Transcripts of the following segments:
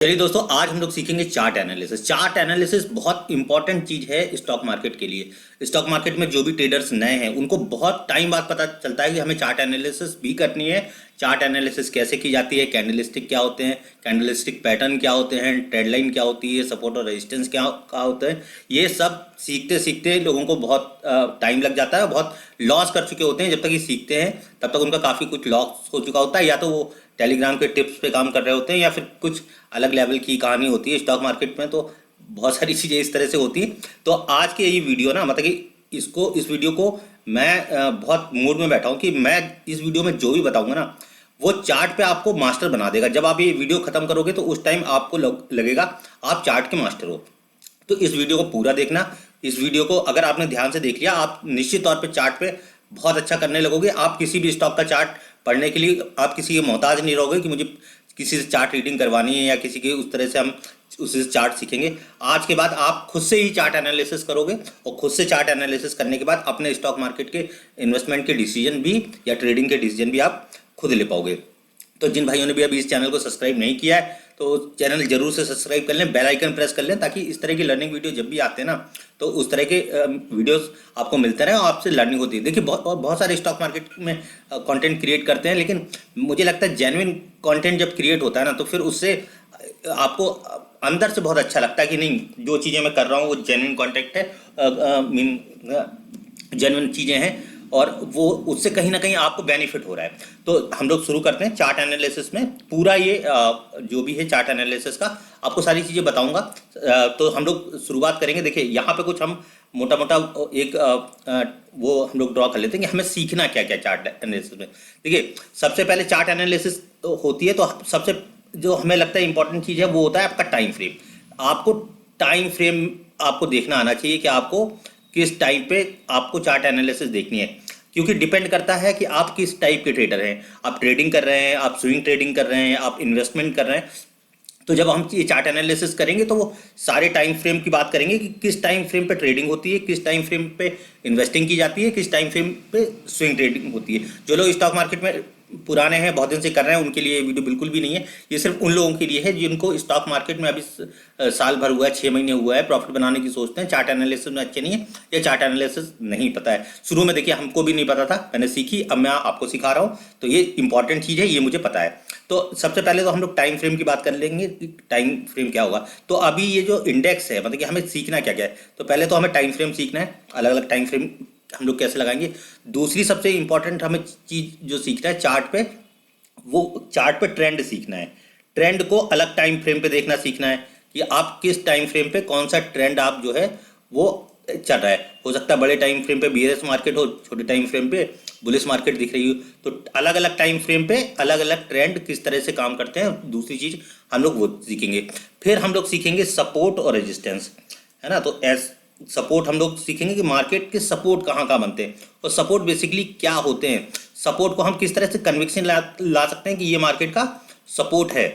चलिए दोस्तों, आज हम लोग सीखेंगे चार्ट एनालिसिस। चार्ट एनालिसिस बहुत इंपॉर्टेंट चीज है स्टॉक मार्केट के लिए। स्टॉक मार्केट में जो भी ट्रेडर्स नए हैं उनको बहुत टाइम बाद पता चलता है कि हमें चार्ट एनालिसिस भी करनी है। चार्ट एनालिसिस कैसे की जाती है, कैंडलस्टिक क्या होते हैं, कैंडलस्टिक पैटर्न क्या होते हैं, ट्रेड लाइन क्या होती है, सपोर्ट और रेजिस्टेंस क्या होते हैं। ये सब सीखते सीखते लोगों को बहुत टाइम लग जाता है। बहुत लॉस कर चुके होते हैं। जब तक ये सीखते हैं तब तक उनका काफ़ी कुछ लॉस हो चुका होता है। या तो वो टेलीग्राम के टिप्स पे काम कर रहे होते हैं या फिर कुछ अलग लेवल की कहानी होती है स्टॉक मार्केट में। तो बहुत सारी चीज़ें इस तरह से होती हैं। तो आज की ये वीडियो ना, मतलब कि इस वीडियो को मैं बहुत मूड में बैठा हूँ कि मैं इस वीडियो में जो भी बताऊंगा ना वो चार्ट पे आपको मास्टर बना देगा। जब आप ये वीडियो खत्म करोगे तो उस टाइम आपको लगेगा आप चार्ट के मास्टर हो। तो इस वीडियो को पूरा देखना। इस वीडियो को अगर आपने ध्यान से देख लिया, आप निश्चित तौर पे चार्ट पे बहुत अच्छा करने लगोगे। आप किसी भी स्टॉक का चार्ट पढ़ने के लिए आप किसी के मोहताज नहीं रहोगे कि मुझे किसी से चार्ट रीडिंग करवानी है या किसी के उस तरह से हम उससे चार्ट सीखेंगे। आज के बाद आप खुद से ही चार्ट एनालिसिस करोगे और खुद से चार्ट एनालिसिस करने के बाद अपने स्टॉक मार्केट के इन्वेस्टमेंट के डिसीजन भी या ट्रेडिंग के डिसीजन भी आप खुद ले पाओगे। तो जिन भाइयों ने भी अभी इस चैनल को सब्सक्राइब नहीं किया है तो चैनल जरूर से सब्सक्राइब कर लें, बेल आइकन प्रेस कर लें, ताकि इस तरह की लर्निंग वीडियो जब भी आते हैं ना तो उस तरह के वीडियोस आपको मिलते रहे और आपसे लर्निंग होती है। देखिए, बहुत सारे स्टॉक मार्केट में कंटेंट क्रिएट करते हैं, लेकिन मुझे लगता है जेन्युइन कंटेंट जब क्रिएट होता है ना तो फिर उससे आपको अंदर से बहुत अच्छा लगता है कि नहीं, जो चीज़ें मैं कर रहा हूँ वो जेन्युइन कंटेंट है, मीन जेन्युइन चीज़ें हैं और वो उससे कहीं ना कहीं आपको बेनिफिट हो रहा है। तो हम लोग शुरू करते हैं चार्ट एनालिसिस में। पूरा ये जो भी है चार्ट एनालिसिस का आपको सारी चीज़ें बताऊंगा। तो हम लोग शुरुआत करेंगे। देखिए, यहाँ पे कुछ हम मोटा मोटा एक वो हम लोग ड्रॉ कर लेते हैं कि हमें सीखना क्या क्या चार्ट एनालिसिस में। देखिए, सबसे पहले चार्ट एनालिसिस होती है तो सबसे जो हमें लगता है इंपॉर्टेंट चीज़ है वो होता है आपका टाइम फ्रेम। आपको टाइम फ्रेम आपको देखना आना चाहिए कि आपको किस टाइप पे आपको चार्ट एनालिसिस देखनी है, क्योंकि डिपेंड करता है कि आप किस टाइप के ट्रेडर हैं। आप ट्रेडिंग कर रहे हैं, आप स्विंग ट्रेडिंग कर रहे हैं, आप इन्वेस्टमेंट कर रहे हैं। तो जब हम ये चार्ट एनालिसिस करेंगे तो वो सारे टाइम फ्रेम की बात करेंगे कि किस टाइम फ्रेम पे ट्रेडिंग होती है, किस टाइम फ्रेम पे इन्वेस्टिंग की जाती है, किस टाइम फ्रेम पे स्विंग ट्रेडिंग होती है। जो लोग स्टॉक मार्केट में पुराने हैं, बहुत दिन से कर रहे हैं, उनके लिए ये वीडियो बिल्कुल भी नहीं है। ये सिर्फ उन लोगों के लिए है जिनको स्टॉक मार्केट में अभी साल भर हुआ है, 6 महीने हुआ है, प्रॉफिट बनाने की सोचते हैं, चार्ट एनालिसिस में अच्छे नहीं है या चार्ट एनालिसिस नहीं पता है। शुरू में देखिए हमको भी नहीं पता था, मैंने सीखी, अब मैं आपको सिखा रहा हूँ। तो ये इंपॉर्टेंट चीज़ है, ये मुझे पता है। तो सबसे पहले तो हम लोग टाइम फ्रेम की बात कर लेंगे कि टाइम फ्रेम क्या होगा। तो अभी ये जो इंडेक्स है, मतलब कि हमें सीखना क्या क्या है, तो पहले तो हमें टाइम फ्रेम सीखना है। अलग अलग टाइम फ्रेम हम लोग कैसे लगाएंगे। दूसरी सबसे इंपॉर्टेंट हमें चीज़ जो सीखना है चार्ट पे, वो चार्ट पे ट्रेंड सीखना है। ट्रेंड को अलग टाइम फ्रेम पे देखना सीखना है कि आप किस टाइम फ्रेम पे कौन सा ट्रेंड आप जो है वो चल रहा है। हो सकता है बड़े टाइम फ्रेम पे बीयरिश मार्केट हो, छोटे टाइम फ्रेम पे बुलिश मार्केट दिख रही हो। तो अलग अलग टाइम फ्रेम पे अलग अलग ट्रेंड किस तरह से काम करते हैं, दूसरी चीज हम लोग वो सीखेंगे। फिर हम लोग सीखेंगे सपोर्ट और रेजिस्टेंस, है ना। तो एस सपोर्ट हम लोग सीखेंगे कि मार्केट के सपोर्ट कहाँ कहाँ बनते हैं और सपोर्ट बेसिकली क्या होते हैं। सपोर्ट को हम किस तरह से कन्विक्शन ला सकते हैं कि ये मार्केट का सपोर्ट है।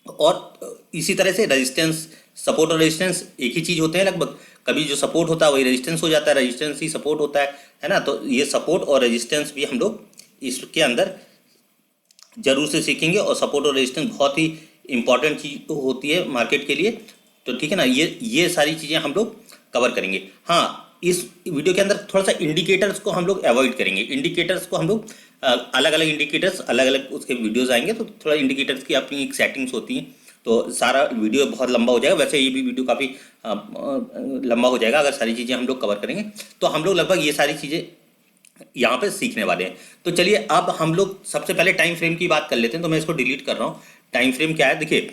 और इसी तरह से रेजिस्टेंस, सपोर्ट और रेजिस्टेंस एक ही चीज होते हैं लगभग। कभी जो सपोर्ट होता है वही रेजिस्टेंस हो जाता है, रेजिस्टेंस ही सपोर्ट होता है ना। तो ये सपोर्ट और रेजिस्टेंस भी हम लोग इसके अंदर जरूर से सीखेंगे। और सपोर्ट और रेजिस्टेंस बहुत ही इंपॉर्टेंट चीज होती है मार्केट के लिए। तो ठीक है ना, ये सारी चीजें हम लोग कवर करेंगे। हाँ, इस वीडियो के अंदर थोड़ा सा इंडिकेटर्स को हम लोग अवॉइड करेंगे। इंडिकेटर्स को हम लोग अलग अलग इंडिकेटर्स, अलग अलग उसके वीडियोस आएंगे तो थोड़ा इंडिकेटर्स की अपनी एक सेटिंग्स होती हैं। तो सारा वीडियो बहुत लंबा हो जाएगा। वैसे ये भी वीडियो काफ़ी लंबा हो जाएगा अगर सारी चीज़ें हम लोग कवर करेंगे। तो हम लोग लगभग ये सारी चीज़ें यहाँ पे सीखने वाले हैं। तो चलिए अब हम लोग सबसे पहले टाइम फ्रेम की बात कर लेते हैं। तो मैं इसको डिलीट कर रहा हूँ। टाइम फ्रेम क्या है, देखिए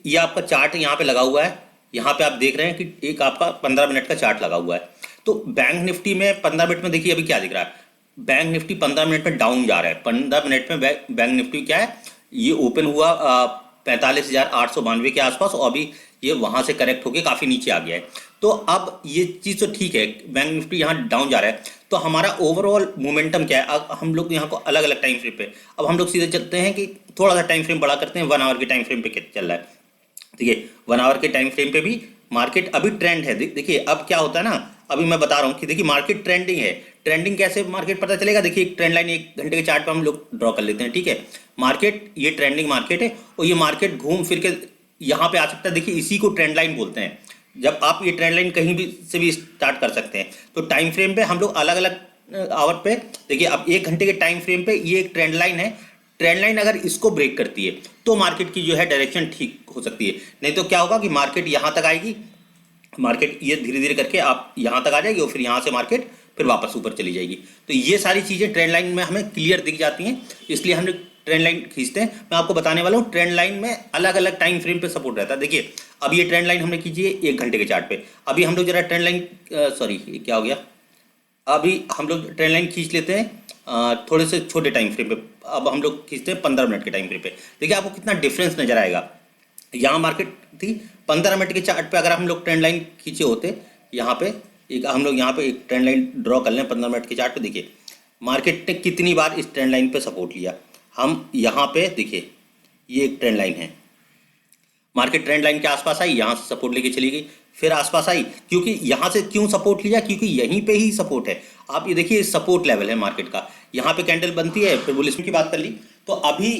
ये आपका चार्ट यहाँ पे लगा हुआ है। यहाँ पे आप देख रहे हैं कि एक आपका 15 मिनट का चार्ट लगा हुआ है। तो बैंक निफ्टी में 15 मिनट में देखिए अभी क्या दिख रहा है, बैंक निफ्टी 15 मिनट में डाउन जा रहा है। 15 मिनट में बैंक निफ्टी क्या है, ये ओपन हुआ 45,892 के आसपास और अभी ये वहां से करेक्ट होके काफी नीचे आ गया है। तो अब ये चीज तो ठीक है, बैंक निफ्टी यहाँ डाउन जा रहा है। तो हमारा ओवरऑल मोमेंटम क्या है, अब हम लोग यहाँ को अलग अलग टाइम फ्रेम पे, अब हम लोग सीधे चलते हैं कि थोड़ा सा टाइम फ्रेम बड़ा करते हैं। 1 आवर के टाइम फ्रेम पे क्या चल रहा है। देखिए 1 आवर के टाइम फ्रेम पे भी मार्केट अभी ट्रेंड है। देखिए अब क्या होता है ना, अभी मैं बता रहा हूँ कि देखिए मार्केट ट्रेंडिंग है। ट्रेंडिंग कैसे मार्केट पता चलेगा, देखिए एक ट्रेंड लाइन 1 घंटे के चार्ट पर हम लोग ड्रॉ कर लेते हैं। ठीक है, मार्केट ये ट्रेंडिंग मार्केट है और ये मार्केट घूम फिर के यहाँ पे आ सकता है। देखिए इसी को ट्रेंड लाइन बोलते हैं। जब आप ये ट्रेंड लाइन कहीं भी से भी स्टार्ट कर सकते हैं। तो टाइम फ्रेम पे हम लोग अलग अलग आवर पे देखिए, अब 1 घंटे के टाइम फ्रेम पे ये एक ट्रेंड लाइन है। ट्रेंड लाइन अगर इसको ब्रेक करती है तो मार्केट की जो है डायरेक्शन ठीक हो सकती है। नहीं तो क्या होगा कि मार्केट यहाँ तक आएगी, मार्केट ये धीरे धीरे करके आप यहाँ तक आ जाएगी और फिर यहाँ से मार्केट फिर वापस ऊपर चली जाएगी। तो ये सारी चीज़ें ट्रेंड लाइन में हमें क्लियर दिख जाती हैं, इसलिए हम ट्रेंड लाइन खींचते हैं। मैं आपको बताने वाला हूँ ट्रेंड लाइन में अलग अलग टाइम फ्रेम पे सपोर्ट रहता है। देखिए अब ये ट्रेंड लाइन हमने खींची है 1 घंटे के चार्ट पे। अभी हम लोग जरा ट्रेंड लाइन सॉरी क्या हो गया, अभी हम लोग ट्रेंड लाइन खींच लेते हैं थोड़े से छोटे टाइम फ्रेम पे। अब हम लोग खींचते हैं 15 मिनट के टाइम फ्रेम पे। देखिए आपको कितना डिफरेंस नजर आएगा। यहाँ मार्केट थी 15 मिनट के चार्ट पे, अगर हम लोग ट्रेंड लाइन खींचे होते यहाँ पे, एक हम लोग यहाँ पे एक ट्रेंड लाइन ड्रॉ कर लें 15 मिनट के चार्ट पे। देखिए मार्केट ने कितनी बार इस ट्रेंड लाइन पे सपोर्ट लिया। हम यहाँ पे देखिए ये एक ट्रेंड लाइन है, मार्केट ट्रेंड लाइन के आसपास आई, यहाँ से सपोर्ट लेके चली गई, फिर आसपास आई। क्योंकि यहाँ से क्यों सपोर्ट लिया, क्योंकि यहीं पे ही सपोर्ट है। आप ये देखिए सपोर्ट लेवल है मार्केट का, यहाँ पे कैंडल बनती है। फिर बुलिश की बात कर ली। तो अभी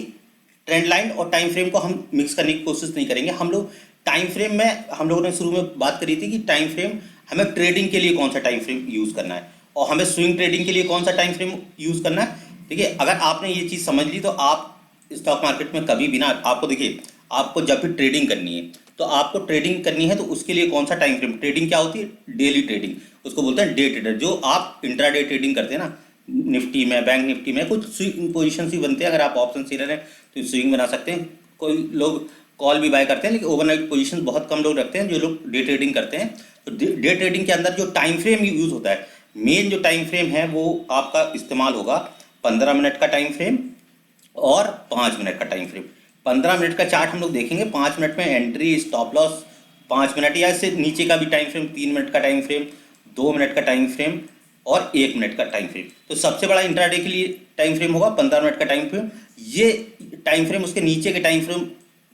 ट्रेंड लाइन और टाइम फ्रेम को हम मिक्स करने की कोशिश नहीं करेंगे। हम लोग टाइम फ्रेम में, हम लोगों ने शुरू में बात करी थी कि टाइम फ्रेम हमें ट्रेडिंग के लिए कौन सा टाइम फ्रेम यूज़ करना है और हमें स्विंग ट्रेडिंग के लिए कौन सा टाइम फ्रेम यूज़ करना है। देखिए अगर आपने ये चीज़ समझ ली तो आप स्टॉक मार्केट में कभी भी ना, आपको देखिए आपको जब भी ट्रेडिंग करनी है तो आपको ट्रेडिंग करनी है तो उसके लिए कौन सा टाइम फ्रेम, ट्रेडिंग क्या होती है, डेली ट्रेडिंग, उसको बोलते हैं डे ट्रेडर। जो आप इंट्राडे ट्रेडिंग करते हैं ना, निफ्टी में, बैंक निफ्टी में कुछ स्विंग पोजीशन ही बनते हैं। अगर आप ऑप्शन सीरर हैं तो स्विंग बना सकते हैं। कोई लोग कॉल भी बाय करते हैं, लेकिन ओवरनाइट पोजीशन बहुत कम लोग रखते हैं जो लोग डे ट्रेडिंग करते हैं। तो डे ट्रेडिंग के अंदर जो टाइम फ्रेम यूज़ होता है, मेन जो टाइम फ्रेम है वो आपका इस्तेमाल होगा 15 मिनट का टाइम फ्रेम और 5 मिनट का टाइम फ्रेम। 15 मिनट का चार्ट हम लोग देखेंगे, 5 मिनट में एंट्री, स्टॉप लॉस, 5 मिनट या इससे नीचे का भी टाइम फ्रेम, 3 मिनट का टाइम फ्रेम, 2 मिनट का टाइम फ्रेम और 1 मिनट का टाइम फ्रेम। तो सबसे बड़ा इंट्राडे के लिए टाइम फ्रेम होगा 15 मिनट का टाइम फ्रेम। ये टाइम फ्रेम, उसके नीचे के टाइम फ्रेम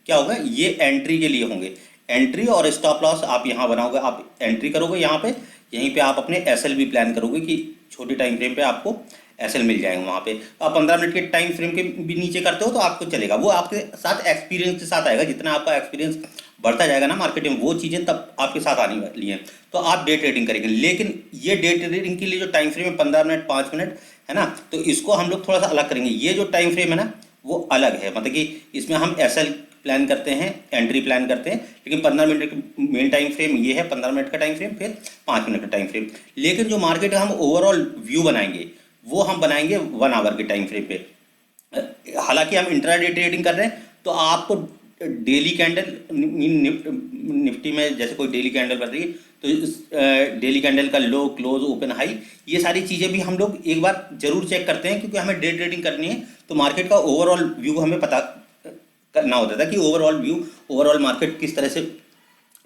क्या होगा, ये एंट्री के लिए होंगे। एंट्री और स्टॉप लॉस आप यहाँ बनाओगे, आप एंट्री करोगे यहाँ पे, यहीं पे आप अपने एसएल भी प्लान करोगे कि छोटे टाइम फ्रेम पे आपको एसएल मिल जाएंगे वहाँ पे। तो आप 15 मिनट के टाइम फ्रेम के भी नीचे करते हो तो आपको चलेगा। वो आपके साथ एक्सपीरियंस के साथ आएगा। जितना आपका एक्सपीरियंस बढ़ता जाएगा ना मार्केट में, वो चीज़ें तब आपके साथ आने वाली हैं। तो आप डे ट्रेडिंग करेंगे। लेकिन ये डे ट्रेडिंग के लिए जो टाइम फ्रेम है 15 मिनट, 5 मिनट है ना, तो इसको हम लोग थोड़ा सा अलग करेंगे। ये जो टाइम फ्रेम है ना वो अलग है, मतलब कि इसमें हम एसएल प्लान करते हैं, एंट्री प्लान करते हैं। लेकिन 15 मिनट का मेन टाइम फ्रेम ये है, 15 मिनट का टाइम फ्रेम, फिर 5 मिनट का टाइम फ्रेम। लेकिन जो मार्केट का हम ओवरऑल व्यू बनाएंगे वो हम बनाएंगे 1 आवर के टाइम फ्रेम पे। हालांकि हम इंट्राडे ट्रेडिंग कर रहे हैं तो आपको डेली कैंडल, निफ्टी में जैसे कोई डेली कैंडल बन रही है तो इस डेली कैंडल का लो, क्लोज, ओपन, हाई, ये सारी चीज़ें भी हम लोग एक बार जरूर चेक करते हैं। क्योंकि हमें डे ट्रेडिंग करनी है तो मार्केट का ओवरऑल व्यू हमें पता करना होता था कि ओवरऑल व्यू, ओवरऑल मार्केट किस तरह से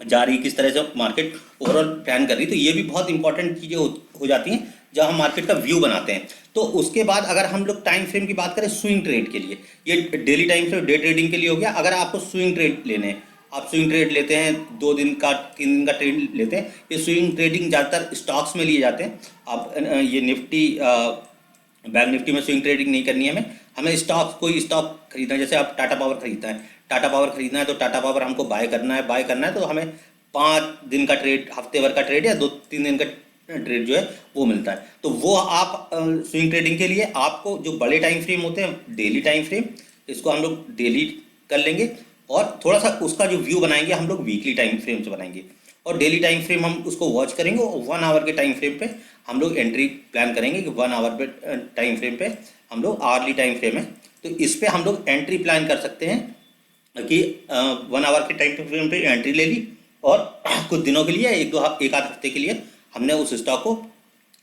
जा रही, किस तरह से मार्केट ओवरऑल प्लान कर रही। तो ये भी बहुत इंपॉर्टेंट चीज़ें हो जाती हैं जब हम मार्केट का व्यू बनाते हैं। तो उसके बाद अगर हम लोग टाइम फ्रेम की बात करें स्विंग ट्रेड के लिए, ये daily time frame day trading के लिए हो गया। अगर आपको स्विंग ट्रेड लेने हैं, आप स्विंग ट्रेड लेते हैं, 2 दिन का, 3 दिन का ट्रेड लेते हैं। ये स्विंग ट्रेडिंग ज़्यादातर स्टॉक्स में लिए जाते हैं। आप ये निफ्टी, बैंक निफ्टी में स्विंग ट्रेडिंग नहीं करनी है हमें। हमें स्टॉक, कोई स्टॉक खरीदना है, जैसे आप टाटा पावर खरीदना है, टाटा पावर खरीदना है तो टाटा पावर हमको बाय करना है तो हमें 5 दिन का ट्रेड, हफ्ते भर का ट्रेड या 2-3 दिन का ट्रेड जो है वो मिलता है। तो वो आप स्विंग ट्रेडिंग के लिए आपको जो बड़े टाइम फ्रेम होते हैं, डेली टाइम फ्रेम, इसको हम लोग डेली कर लेंगे और थोड़ा सा उसका जो व्यू बनाएंगे हम लोग वीकली टाइम फ्रेम से बनाएंगे। और डेली टाइम फ्रेम हम उसको वॉच करेंगे और 1 आवर के टाइम फ्रेम पे हम लोग एंट्री प्लान करेंगे कि 1 आवर पे टाइम फ्रेम पे हम लोग, आवर्ली टाइम फ्रेम है तो इस पे हम लोग एंट्री प्लान कर सकते हैं कि 1 आवर के टाइम फ्रेम पे एंट्री ले ली और कुछ दिनों के लिए, एक आध हफ्ते के लिए हमने उस स्टॉक को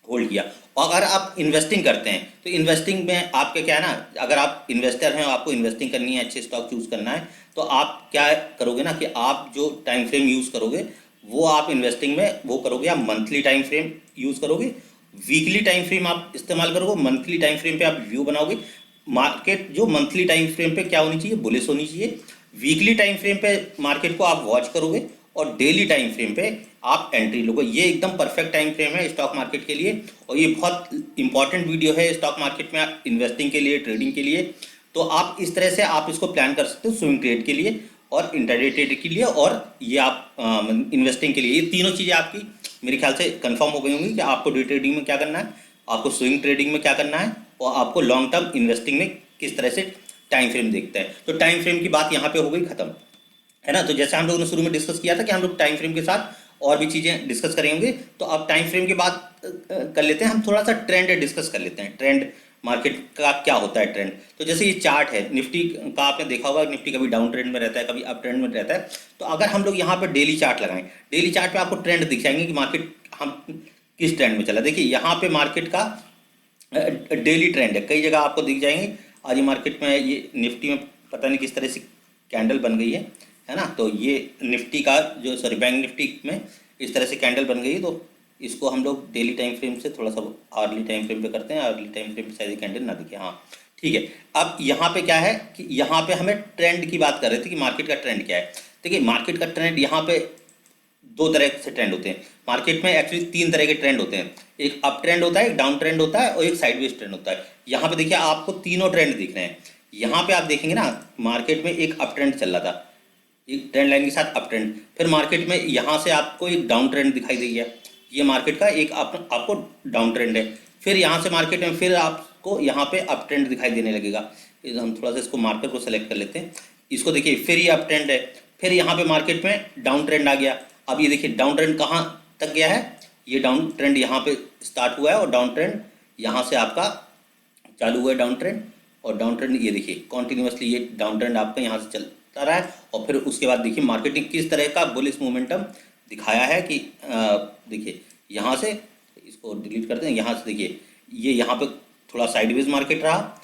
होल्ड किया। और अगर आप इन्वेस्टिंग करते हैं तो इन्वेस्टिंग में आपके क्या है ना, अगर आप इन्वेस्टर हैं और आपको इन्वेस्टिंग करनी है, अच्छे स्टॉक चूज़ करना है, तो आप क्या करोगे ना कि आप जो टाइम फ्रेम यूज़ करोगे वो आप इन्वेस्टिंग में वो करोगे, आप मंथली टाइम फ्रेम यूज़ करोगे, वीकली टाइम फ्रेम आप इस्तेमाल करोगे, मंथली टाइम फ्रेम पे आप व्यू बनाओगे। मार्केट जो मंथली टाइम फ्रेम पे क्या होनी चाहिए, बुलिश होनी चाहिए। वीकली टाइम फ्रेम पे मार्केट को आप वॉच करोगे और डेली टाइम फ्रेम पे आप एंट्री लोगे। ये एकदम परफेक्ट टाइम फ्रेम है स्टॉक मार्केट के लिए और ये बहुत इंपॉर्टेंट वीडियो है स्टॉक मार्केट में इन्वेस्टिंग के लिए, ट्रेडिंग के लिए। तो आप इस तरह से आप इसको प्लान कर सकते हो स्विंग ट्रेड के लिए। और इंट्राडे ट्रेड के लिए, और ये आप इन्वेस्टिंग के लिए, ये तीनों चीज़ें आपकी मेरे ख्याल से कंफर्म हो गई होंगी कि आपको डे ट्रेडिंग में क्या करना है, आपको स्विंग ट्रेडिंग में क्या करना है, और आपको लॉन्ग टर्म इन्वेस्टिंग में किस तरह से टाइम फ्रेम देखते हैं। तो टाइम फ्रेम की बात यहाँ पे हो गई खत्म, है ना। तो जैसे हम लोगों ने शुरू में डिस्कस किया था कि हम लोग टाइम फ्रेम के साथ और भी चीज़ें डिस्कस करेंगे, तो अब टाइम फ्रेम की बात कर लेते हैं, हम थोड़ा सा ट्रेंड डिस्कस कर लेते हैं। ट्रेंड मार्केट का क्या होता है ट्रेंड। तो जैसे ये चार्ट है निफ्टी का, आपने देखा होगा निफ्टी कभी डाउन ट्रेंड में रहता है, कभी अप ट्रेंड में रहता है। तो अगर हम लोग यहाँ पर डेली चार्ट लगाएं, डेली चार्ट पे आपको ट्रेंड दिख जाएंगे कि मार्केट हम किस ट्रेंड में चला। देखिए यहाँ पे मार्केट का डेली ट्रेंड है, कई जगह आपको दिख जाएंगे। आज ये मार्केट में ये निफ्टी में पता नहीं किस तरह से कैंडल बन गई है ना। तो ये निफ्टी का जो सॉरी बैंक निफ्टी में इस तरह से कैंडल बन गई है। तो इसको हम लोग डेली टाइम फ्रेम से थोड़ा सा आर्ली टाइम फ्रेम पे करते हैं। आर्ली टाइम फ्रेम पे शायद कैंडल ना दिखे, हाँ ठीक है। अब यहाँ पे क्या है कि यहाँ पे हमें ट्रेंड की बात कर रहे थे कि मार्केट का ट्रेंड क्या है। देखिए मार्केट का ट्रेंड यहाँ पे दो तरह से ट्रेंड होते हैं मार्केट में, एक्चुअली तीन तरह के ट्रेंड होते हैं। एक अप ट्रेंड होता है, एक डाउन ट्रेंड होता है, और एक साइडवेज ट्रेंड होता है। यहाँ पे देखिए आपको तीनों ट्रेंड दिख रहे हैं। यहाँ पे आप देखेंगे ना, मार्केट में एक अप ट्रेंड चल रहा था, एक ट्रेंड लाइन के साथ अप ट्रेंड, फिर मार्केट में यहाँ से आपको एक डाउन ट्रेंड दिखाई दे गया, ये मार्केट का एक आपको डाउन ट्रेंड है। फिर यहाँ से मार्केट में फिर आपको यहाँ पे अप ट्रेंड दिखाई देने लगेगा। हम थोड़ा सा इसको मार्कर को सेलेक्ट कर लेते हैं, इसको देखिए फिर ये अप ट्रेंड है, फिर यहाँ पे मार्केट में डाउन ट्रेंड आ गया। अब ये देखिए डाउन ट्रेंड कहाँ तक गया है, ये डाउन ट्रेंड यहाँ पे स्टार्ट हुआ है, और डाउन ट्रेंड यहाँ से आपका चालू हुआ है डाउन ट्रेंड, और डाउन ट्रेंड ये देखिए कॉन्टिन्यूसली ये डाउन ट्रेंड आपका यहाँ से चलता रहा है। और फिर उसके बाद देखिए मार्केट ने किस तरह का बुलिश मोमेंटम दिखाया है कि देखिए यहाँ से, इसको डिलीट करते हैं, यहाँ से देखिए ये यहाँ पे थोड़ा साइडवेज मार्केट रहा,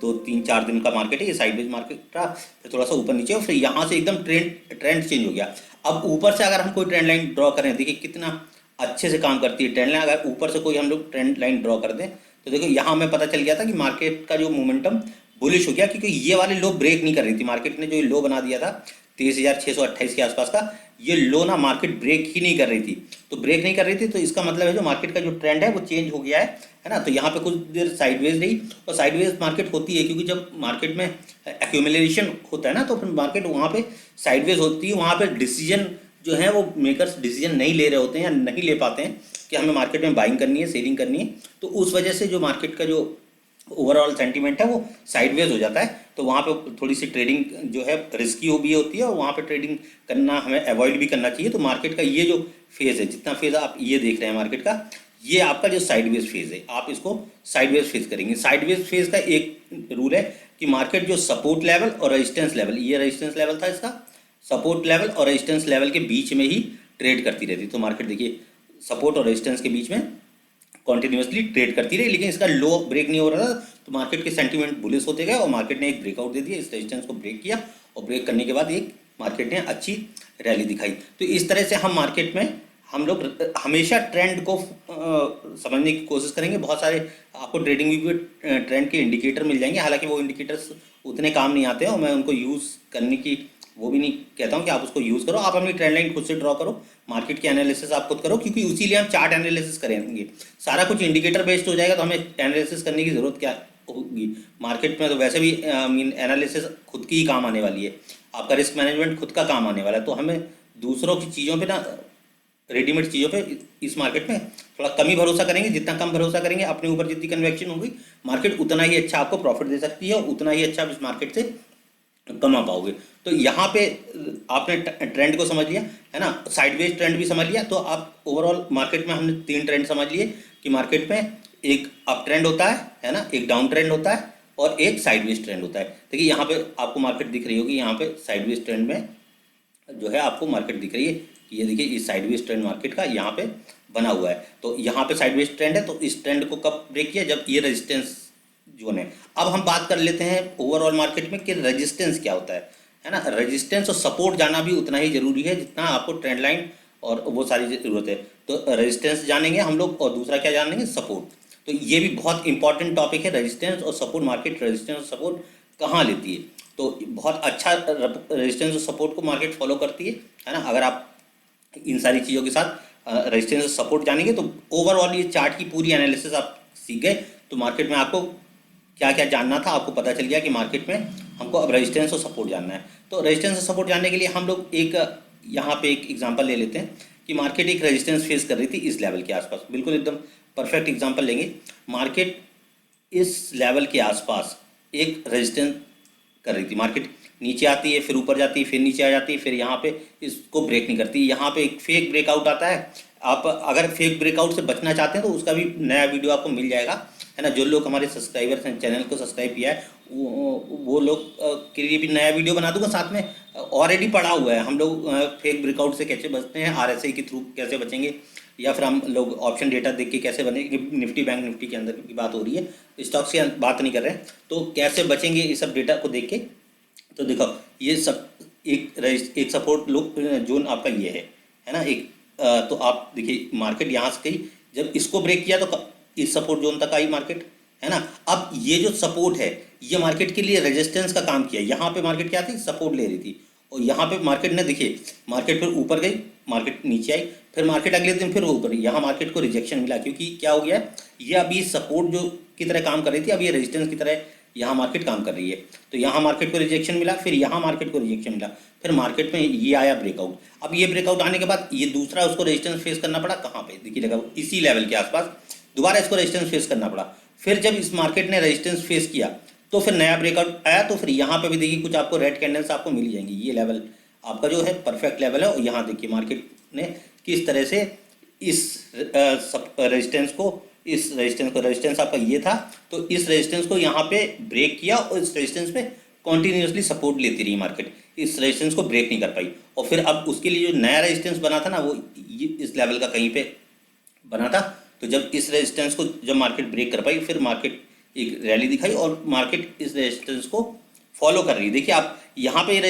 2-3-4 दिन का मार्केट है, ये साइडवेज मार्केट रहा, फिर थोड़ा सा ऊपर नीचे, और फिर यहाँ से एकदम ट्रेंड चेंज हो गया। अब ऊपर से अगर हम कोई ट्रेंड लाइन ड्रॉ करें, देखिए कितना अच्छे से काम करती है ट्रेंड लाइन। अगर ऊपर से कोई हम लोग ट्रेंड लाइन ड्रॉ कर दें तो देखो यहाँ हमें पता चल गया था कि मार्केट का जो मोमेंटम बुलिश हो गया, क्योंकि ये वाले लो ब्रेक नहीं कर रही थी। मार्केट ने जो लो बना दिया था 23,628 के आसपास का, ये लो ना मार्केट ब्रेक ही नहीं कर रही थी। तो ब्रेक नहीं कर रही थी तो इसका मतलब है जो मार्केट का जो ट्रेंड है वो चेंज हो गया है ना। तो यहाँ पे कुछ देर साइडवेज रही, और साइडवेज मार्केट होती है क्योंकि जब मार्केट में एक्यूमुलेशन होता है ना, तो फिर मार्केट वहाँ पे साइडवेज होती है। वहाँ पे डिसीजन जो है वो मेकर्स डिसीजन नहीं ले रहे होते हैं या नहीं ले पाते हैं कि हमें मार्केट में बाइंग करनी है, सेलिंग करनी है। तो उस वजह से जो मार्केट का जो ओवरऑल सेंटीमेंट है वो साइडवेज हो जाता है। तो वहाँ पे थोड़ी सी ट्रेडिंग जो है रिस्की भी होती है, और वहाँ पे ट्रेडिंग करना हमें अवॉइड भी करना चाहिए। तो मार्केट का ये जो फेज़ है, जितना फेज़ आप ये देख रहे हैं मार्केट का, ये आपका जो साइडवेज फेज़ है, आप इसको साइडवेज फेज़ करेंगे। साइडवेज फेज़ का एक रूल है कि मार्केट जो सपोर्ट लेवल और रेजिस्टेंस लेवल, ये रेजिस्टेंस लेवल था इसका, सपोर्ट लेवल और रेजिस्टेंस लेवल के बीच में ही ट्रेड करती रहती। तो मार्केट देखिए सपोर्ट और रेजिस्टेंस के बीच में कॉन्टिन्यूसली ट्रेड करती रही, लेकिन इसका लो ब्रेक नहीं हो रहा था। तो मार्केट के सेंटीमेंट बुलिश होते गए, और मार्केट ने एक ब्रेकआउट दे दिया, इस रेजिस्टेंस को ब्रेक किया, और ब्रेक करने के बाद एक मार्केट ने अच्छी रैली दिखाई। तो इस तरह से हम मार्केट में हम लोग हमेशा ट्रेंड को समझने की कोशिश करेंगे। बहुत सारे आपको ट्रेडिंग में भी ट्रेंड के इंडिकेटर मिल जाएंगे, हालांकि वो इंडिकेटर्स उतने काम नहीं आते हैं, और मैं उनको यूज़ करने की वो भी नहीं कहता हूँ कि आप उसको यूज़ करो। आप अपनी ट्रेंड लाइन खुद से ड्रॉ करो, मार्केट के एनालिसिस आप खुद करो, क्योंकि उसी लिए हम चार्ट एनालिसिस करेंगे। सारा कुछ इंडिकेटर बेस्ड हो जाएगा तो हमें एनालिसिस करने की ज़रूरत क्या होगी। मार्केट में तो वैसे भी एनालिसिस खुद की ही काम आने वाली है, आपका रिस्क मैनेजमेंट खुद का काम आने वाला है। तो हमें दूसरों की चीज़ों पर ना, रेडीमेड चीज़ों पे इस मार्केट में थोड़ा कम ही भरोसा करेंगे। जितना कम भरोसा करेंगे, अपने ऊपर जितनी कन्वेक्शन होगी, मार्केट उतना ही अच्छा आपको प्रॉफिट दे सकती है, उतना ही अच्छा आप इस मार्केट से कमा पाओगे। तो यहाँ पे आपने ट्रेंड को समझ लिया है ना, साइडवेज ट्रेंड भी समझ लिया। तो आप ओवरऑल मार्केट में हमने 3 ट्रेंड समझ लिए कि मार्केट में एक अप ट्रेंड होता है ना, एक डाउन ट्रेंड होता है, और एक साइडवेज ट्रेंड होता है। देखिए यहाँ पे आपको मार्केट दिख रही होगी, यहाँ पे साइडवेज ट्रेंड में जो है आपको मार्केट दिख रही है। ये देखिए इस साइडवेज ट्रेंड मार्केट का यहाँ पे बना हुआ है। तो यहाँ पे साइडवेज ट्रेंड है, तो इस ट्रेंड को कब ब्रेक किया, जब ये रेजिस्टेंस जोन है। अब हम बात कर लेते हैं ओवरऑल मार्केट में कि रेजिस्टेंस क्या होता है ना। रेजिस्टेंस और सपोर्ट जाना भी उतना ही जरूरी है जितना आपको ट्रेंड लाइन और वो सारी जरूरत है। तो रेजिस्टेंस जानेंगे हम लोग, और दूसरा क्या जानेंगे, सपोर्ट। तो ये भी बहुत इंपॉर्टेंट टॉपिक है, रेजिस्टेंस और सपोर्ट। मार्केट रेजिस्टेंस और सपोर्ट कहाँ लेती है, तो बहुत अच्छा रेजिस्टेंस और सपोर्ट को मार्केट फॉलो करती है ना। अगर आप इन सारी चीज़ों के साथ रेजिस्टेंस और सपोर्ट जानेंगे तो ओवरऑल ये चार्ट की पूरी एनालिसिस आप सीख गए। तो मार्केट में आपको क्या क्या जानना था आपको पता चल गया कि मार्केट में हमको अब रेजिस्टेंस और सपोर्ट जानना है। तो रेजिस्टेंस और सपोर्ट जानने के लिए हम लोग एक यहाँ पे एक एग्जांपल ले लेते हैं कि मार्केट एक रेजिस्टेंस फेस कर रही थी इस लेवल के आसपास। बिल्कुल एकदम परफेक्ट एग्जांपल लेंगे। मार्केट इस लेवल के आसपास एक रेजिस्टेंस कर रही थी। मार्केट नीचे आती है, फिर ऊपर जाती है, फिर नीचे आ जाती है, फिर यहाँ पे इसको ब्रेक नहीं करती। यहाँ पे एक फेक ब्रेकआउट आता है। आप अगर फेक ब्रेकआउट से बचना चाहते हैं तो उसका भी नया वीडियो आपको मिल जाएगा, है ना। जो लोग हमारे सब्सक्राइबर्स हैं, चैनल को सब्सक्राइब किया है, वो लोग के लिए भी नया वीडियो बना दूंगा। साथ में ऑलरेडी पड़ा हुआ है, हम लोग फेक ब्रेकआउट से कैसे बचते हैं, RSI के थ्रू कैसे बचेंगे, या फिर हम लोग ऑप्शन डेटा देख के कैसे बनेंगे। निफ्टी बैंक निफ्टी के अंदर की बात हो रही है, स्टॉक्स की बात नहीं कर रहे हैं। तो कैसे बचेंगे इस सब डेटा को देख के। तो देखो ये सब एक सपोर्ट जोन आपका ये है ना। एक तो आप देखिए मार्केट यहाँ से गई, जब इसको ब्रेक किया तो इस सपोर्ट जोन तक आई मार्केट, है ना। अब ये जो सपोर्ट है ये मार्केट के लिए रेजिस्टेंस का काम किया। यहाँ पे मार्केट क्या थी, सपोर्ट ले रही थी, और यहाँ पे मार्केट ने देखिए मार्केट फिर ऊपर गई, मार्केट नीचे आई, फिर मार्केट अगले दिन फिर ऊपर। यहाँ मार्केट को रिजेक्शन मिला, क्योंकि क्या हो गया है, ये अभी सपोर्ट जो की तरह काम कर रही थी, अब ये रेजिस्टेंस की तरह यहाँ मार्केट काम कर रही है। तो यहाँ मार्केट को रिजेक्शन मिला, फिर यहाँ मार्केट को रिजेक्शन मिला, फिर मार्केट में ये आया ब्रेकआउट। अब ये ब्रेकआउट आने के बाद ये दूसरा उसको रेजिस्टेंस फेस करना पड़ा, कहाँ पे देखिए लगा, इसी लेवल के आसपास दोबारा इसको रेजिस्टेंस फेस करना पड़ा। फिर जब इस मार्केट ने रेजिस्टेंस फेस किया तो फिर नया ब्रेकआउट आया, तो फिर यहाँ पे भी देखिए कुछ आपको रेड कैंडल्स आपको मिल जाएंगी। ये लेवल आपका जो है परफेक्ट लेवल है, और यहाँ देखिए मार्केट ने किस तरह से इस रेजिस्टेंस आपका ये था, तो इस रेजिस्टेंस को यहाँ पे ब्रेक किया, और इस रेजिस्टेंस पे कॉन्टिन्यूसली सपोर्ट लेती रही मार्केट, इस रेजिस्टेंस को ब्रेक नहीं कर पाई। और फिर अब उसके लिए जो नया रेजिस्टेंस बना था ना, वो इस लेवल का कहीं पे बना था। तो जब इस रेजिस्टेंस को जब मार्केट ब्रेक कर पाई, फिर मार्केट एक रैली दिखाई, और मार्केट इस रेजिस्टेंस को फॉलो कर रही है। देखिए आप यहाँ पे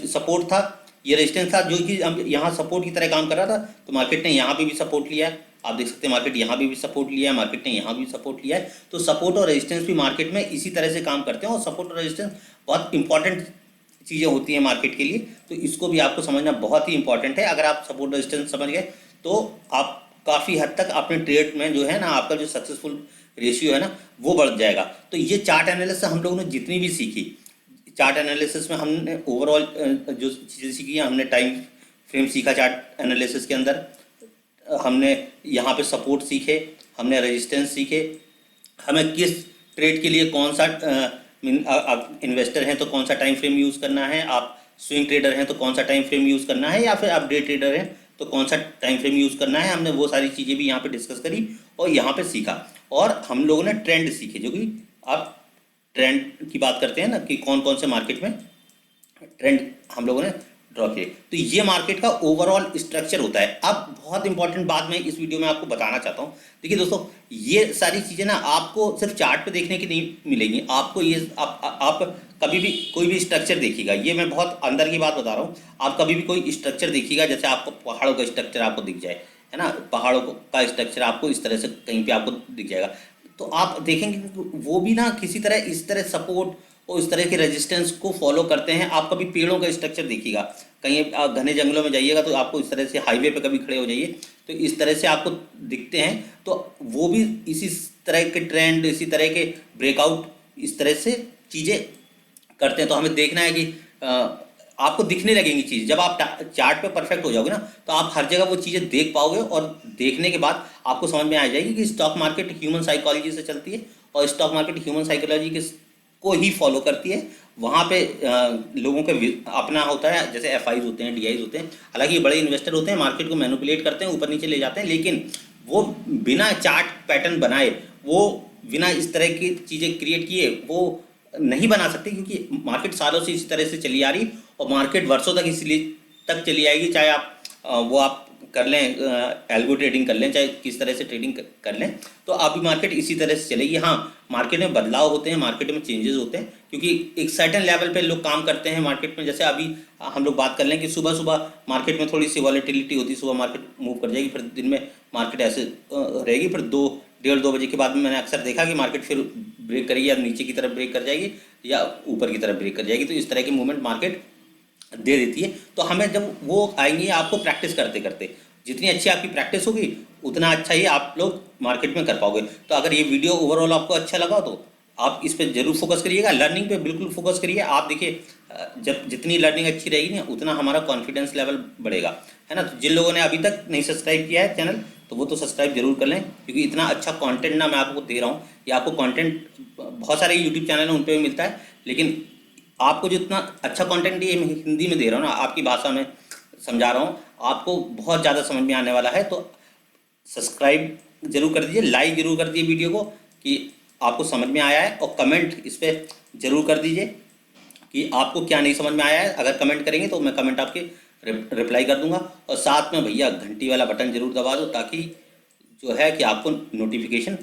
सपोर्ट था, ये रेजिस्टेंस था जो कि यहाँ सपोर्ट की तरह काम कर रहा था, तो मार्केट ने यहाँ पे भी सपोर्ट लिया है। आप देख सकते हैं मार्केट यहाँ पे भी सपोर्ट लिया है, मार्केट ने यहाँ भी सपोर्ट लिया है। तो सपोर्ट और रेजिस्टेंस भी मार्केट में इसी तरह से काम करते हैं, और सपोर्ट और रेजिस्टेंस बहुत इंपॉर्टेंट चीज़ें होती हैं मार्केट के लिए। तो इसको भी आपको समझना बहुत ही इंपॉर्टेंट है। अगर आप सपोर्ट रेजिस्टेंस समझ गए तो आप काफ़ी हद तक अपने ट्रेड में जो है ना, आपका जो सक्सेसफुल रेशियो है ना, वो बढ़ जाएगा। तो ये चार्ट एनालिसिस हम लोगों ने जितनी भी सीखी, चार्ट एनालिसिस में हमने ओवरऑल जो चीज़ें सीखी हैं, हमने टाइम फ्रेम सीखा चार्ट एनालिसिस के अंदर, हमने यहाँ पे सपोर्ट सीखे, हमने रेजिस्टेंस सीखे, हमें किस ट्रेड के लिए कौन सा आप इन्वेस्टर हैं तो कौन सा टाइम फ्रेम यूज़ करना है, आप स्विंग ट्रेडर हैं तो कौन सा टाइम फ्रेम यूज़ करना है, या फिर आप डे ट्रेडर हैं तो कौन सा टाइम फ्रेम यूज़ करना है। हमने वो सारी चीज़ें भी यहाँ पे डिस्कस करी और यहाँ पे सीखा। और हम लोगों ने ट्रेंड सीखे, जो कि आप ट्रेंड की बात करते हैं ना, कि कौन कौन से मार्केट में ट्रेंड हम लोगों ने ड्रॉ किए। तो ये मार्केट का ओवरऑल स्ट्रक्चर होता है। अब बहुत इंपॉर्टेंट बात मैं इस वीडियो में आपको बताना चाहता हूँ। देखिए दोस्तों, ये सारी चीज़ें ना आपको सिर्फ चार्ट पे देखने की नहीं मिलेंगी, आपको ये आप कभी भी कोई भी स्ट्रक्चर देखिएगा, ये मैं बहुत अंदर की बात बता रहा हूँ। आप कभी भी कोई स्ट्रक्चर देखिएगा, जैसे आपको पहाड़ों का स्ट्रक्चर आपको दिख जाए, है ना, पहाड़ों का स्ट्रक्चर आपको इस तरह से कहीं पे आपको दिख जाएगा, तो आप देखेंगे कि वो भी ना किसी तरह इस तरह सपोर्ट और इस तरह के रेजिस्टेंस को फॉलो करते हैं। आप कभी पेड़ों का स्ट्रक्चर देखिएगा, कहीं आप घने जंगलों में जाइएगा तो आपको इस तरह से, हाईवे पे कभी खड़े हो जाइए तो इस तरह से आपको दिखते हैं। तो वो भी इसी तरह के ट्रेंड, इसी तरह के ब्रेकआउट, इस तरह से चीज़ें करते हैं। तो हमें देखना है कि आपको दिखने लगेंगी चीज़। जब आप चार्ट पे परफेक्ट हो जाओगे ना, तो आप हर जगह वो चीज़ें देख पाओगे, और देखने के बाद आपको समझ में आ जाएगी कि स्टॉक मार्केट ह्यूमन साइकोलॉजी से चलती है, और स्टॉक मार्केट ह्यूमन साइकोलॉजी के को ही फॉलो करती है। वहाँ पे लोगों के अपना होता है, जैसे FIs होते हैं, DIs होते हैं। हालांकि ये बड़े इन्वेस्टर होते हैं, मार्केट को मैनिपुलेट करते हैं, ऊपर नीचे ले जाते हैं, लेकिन वो बिना चार्ट पैटर्न बनाए, वो बिना इस तरह की चीज़ें क्रिएट किए वो नहीं बना सकते, क्योंकि मार्केट सालों से इसी तरह से चली आ रही, और मार्केट वर्षों तक इसलिए तक चली आएगी। चाहे आप वो आप कर लें, एल्गो ट्रेडिंग कर लें, चाहे किस तरह से ट्रेडिंग कर लें, तो अभी मार्केट इसी तरह से चलेगी। हाँ, मार्केट में बदलाव होते हैं, मार्केट में चेंजेस होते हैं, क्योंकि एक सर्टेन लेवल पे लोग काम करते हैं मार्केट में। जैसे अभी हम लोग बात कर लें कि सुबह सुबह मार्केट में थोड़ी सी वॉलेटिलिटी होती है, सुबह मार्केट मूव कर जाएगी, फिर दिन में मार्केट ऐसे रहेगी, फिर 1:30-2 बजे के बाद में मैंने अक्सर देखा कि मार्केट फिर ब्रेक करेगी, या नीचे की तरफ ब्रेक कर जाएगी, या ऊपर की तरफ ब्रेक कर जाएगी। तो इस तरह की मूवमेंट मार्केट दे देती है। तो हमें जब वो आएंगी, आपको प्रैक्टिस करते करते, जितनी अच्छी आपकी प्रैक्टिस होगी उतना अच्छा ही आप लोग मार्केट में कर पाओगे। तो अगर ये वीडियो ओवरऑल आपको अच्छा लगा तो आप इस पे जरूर फोकस करिएगा, लर्निंग पे बिल्कुल फोकस करिए। आप देखिए जब जितनी लर्निंग अच्छी रहेगी ना उतना हमारा कॉन्फिडेंस लेवल बढ़ेगा, है ना। तो जिन लोगों ने अभी तक नहीं सब्सक्राइब किया है चैनल, तो वो तो सब्सक्राइब जरूर कर लें, क्योंकि इतना अच्छा कंटेंट ना मैं आपको दे रहा हूँ। ये आपको कंटेंट बहुत सारे यूट्यूब चैनल हैं उन पर भी मिलता है, लेकिन आपको जितना अच्छा कंटेंट ये मैं हिंदी में दे रहा हूँ ना, आपकी भाषा में समझा रहा हूँ, आपको बहुत ज़्यादा समझ में आने वाला है। तो सब्सक्राइब जरूर कर दीजिए, लाइक जरूर कर दीजिए वीडियो को कि आपको समझ में आया है, और कमेंट इस पर जरूर कर दीजिए कि आपको क्या नहीं समझ में आया है। अगर कमेंट करेंगे तो मैं कमेंट आपके रिप्लाई कर दूंगा। और साथ में भैया घंटी वाला बटन जरूर दबा दो, ताकि जो है कि आपको नोटिफिकेशन